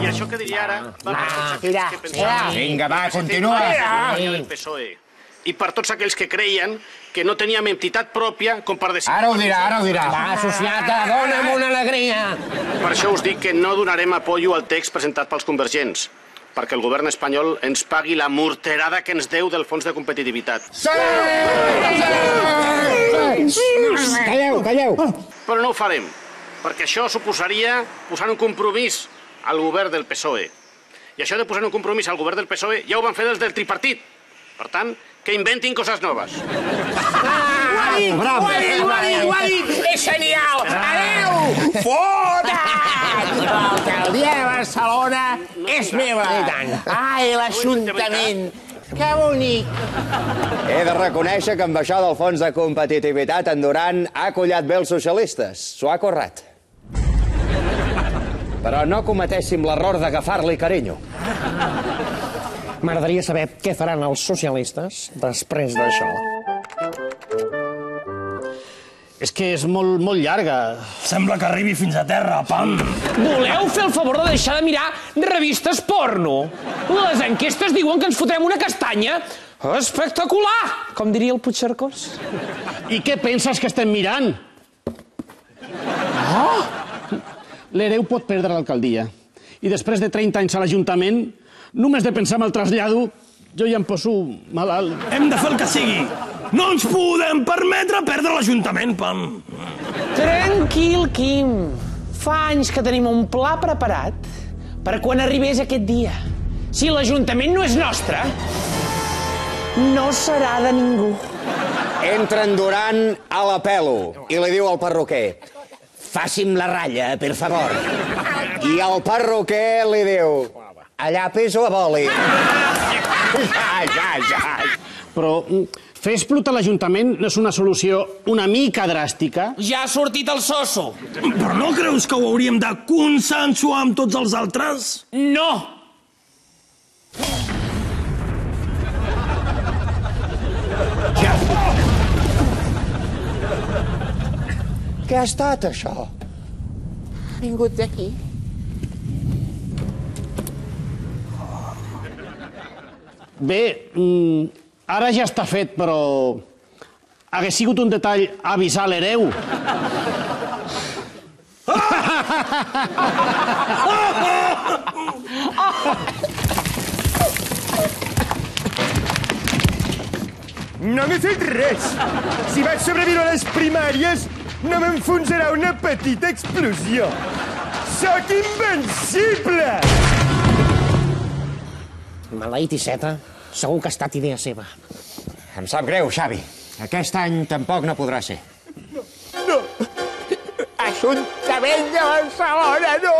això que diria ara... Vinga, va, continua. Del PSOE. I per tots aquells que creien que no teníem entitat pròpia com per decidir... Ara ho dirà. Va, sociata, dona'm una alegria. Per això us dic que no donarem apoyo al text presentat pels convergents, perquè el govern espanyol ens pagui la morterada que ens deu del fons de competitivitat. Calleu. Però no ho farem, perquè això suposaria posar un compromís al govern del PSOE. I això de posar un compromís al govern del PSOE ja ho van fer dels del tripartit. Per tant, que inventin coses noves. Ho ha dit! És genial! Adéu! Fora! L'alcaldia de Barcelona és meva! Ai, l'Ajuntament! Que bonic! He de reconèixer que amb això del fons de competitivitat en Duran ha collat bé els socialistes. S'ho ha corrat. Però no cometéssim l'error d'agafar-li carinyo. M'agradaria saber què faran els socialistes després d'això. És que és molt llarga. Sembla que arribi fins a terra, pam. Voleu fer el favor de deixar de mirar revistes porno? Les enquestes diuen que ens fotrem una castanya. Espectacular! Com diria el Puigcercós. I què penses que estem mirant? L'Hereu pot perdre l'alcaldia. I després de 30 anys a l'Ajuntament, només de pensar en el trasllado, jo ja em poso malalt. Hem de fer el que sigui. No ens podem permetre perdre l'Ajuntament, pam. Tranquil, Quim. Fa anys que tenim un pla preparat per quan arribés aquest dia. Si l'Ajuntament no és nostre, no serà de ningú. Entra en Duran a la pelo i li diu al perruquer: faci'm la ratlla, per favor. I el perruquer li diu: a llapis o a boli? Però fer explotar l'Ajuntament no és una solució una mica dràstica? Ja ha sortit el soso. Però no creus que ho hauríem de consensuar amb tots els altres? No! Què ha estat, això? Ha vingut d'aquí. Bé, ara ja està fet, però hagués sigut un detall avisar l'Hereu. No m'he fet res. Si vaig sobreviure a les primàries, no m'enfonsarà una petita explosió. Sóc invencible! Maleït Iceta, segur que ha estat idea seva. Em sap greu, Xavi. Aquest any tampoc no podrà ser. No! Ajuntament de Barcelona, no!